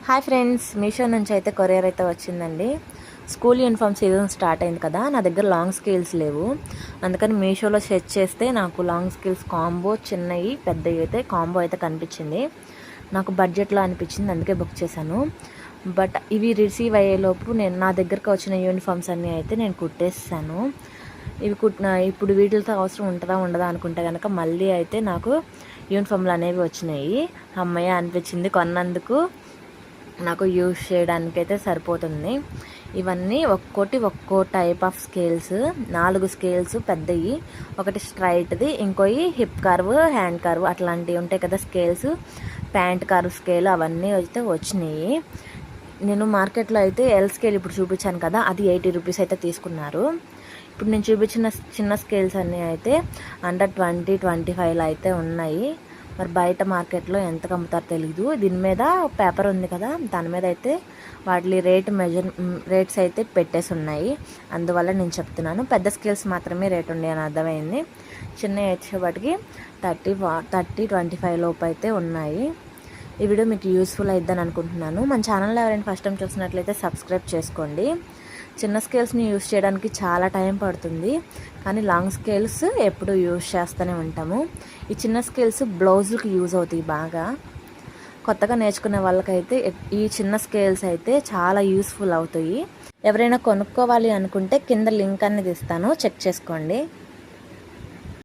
Hi friends, Meesho నుంచి అయితే courier అయితే వచ్చిందండి. స్కూల్ యూనిఫామ్ సీజన్ స్టార్ట్ అయింది కదా, నా దగ్గర లాంగ్ స్కేల్స్ లేవు. అందుకని మీషోలో సెర్చ్ చేస్తే నాకు లాంగ్ స్కేల్స్ కాంబో చిన్నవి పెద్దవి అయితే కాంబో అయితే కనిపించింది. నాకు బడ్జెట్లో అనిపించింది, అందుకే బుక్ చేశాను. బట్ ఇవి రిసీవ్ అయ్యేలోపు నా దగ్గరకు వచ్చిన యూనిఫామ్స్ అన్నీ అయితే నేను కుట్టేసాను. ఇవి ఇప్పుడు వీటితో అవసరం ఉంటుందా ఉండదా అనుకుంటే కనుక మళ్ళీ అయితే నాకు యూనిఫామ్లు అనేవి వచ్చినాయి. అమ్మయ్య అనిపించింది. కొన్నందుకు నాకు యూజ్ చేయడానికి అయితే సరిపోతుంది. ఇవన్నీ ఒక్కో టైప్ ఆఫ్ స్కేల్స్, 4 స్కేల్స్ పెద్దవి, ఒకటి స్ట్రైట్ది, ఇంకోవి హిప్ కర్వ్, హ్యాండ్ కర్వ్ అట్లాంటివి ఉంటాయి కదా స్కేల్స్, ప్యాంట్ కర్వ్ స్కేల్ అవన్నీ అయితే వచ్చినాయి. నేను మార్కెట్లో అయితే ఎల్ స్కేల్ ఇప్పుడు చూపించాను కదా, అది 80 రూపీస్ అయితే తీసుకున్నారు. ఇప్పుడు నేను చూపించిన చిన్న స్కేల్స్ అన్నీ అయితే అండర్ 20-25 అయితే ఉన్నాయి. మరి బయట మార్కెట్లో ఎంత అమ్ముతారో తెలీదు. దీని మీద పేపర్ ఉంది కదా, దాని మీద అయితే వాటి రేట్స్ అయితే పెట్టేసి ఉన్నాయి. అందువల్ల నేను చెప్తున్నాను. పెద్ద స్కేల్స్ మాత్రమే రేట్ ఉండే అని అర్థమైంది. చిన్న వచ్చేవాటికి 30-25 లోపు అయితే ఉన్నాయి. ఈ వీడియో మీకు యూస్ఫుల్ అయిద్దని అనుకుంటున్నాను. మన ఛానల్లో ఎవరైనా ఫస్ట్ టైం చూసినట్లయితే సబ్స్క్రైబ్ చేసుకోండి. చిన్న స్కేల్స్ని యూస్ చేయడానికి చాలా టైం పడుతుంది, కానీ లాంగ్ స్కేల్స్ ఎప్పుడు యూజ్ చేస్తూనే ఉంటాము. ఈ చిన్న స్కేల్స్ బ్లౌజులకు యూజ్ అవుతాయి బాగా. కొత్తగా నేర్చుకునే వాళ్ళకైతే ఈ చిన్న స్కేల్స్ అయితే చాలా యూస్ఫుల్ అవుతాయి. ఎవరైనా కొనుక్కోవాలి అనుకుంటే కింద లింక్ అనేది ఇస్తాను, చెక్ చేసుకోండి.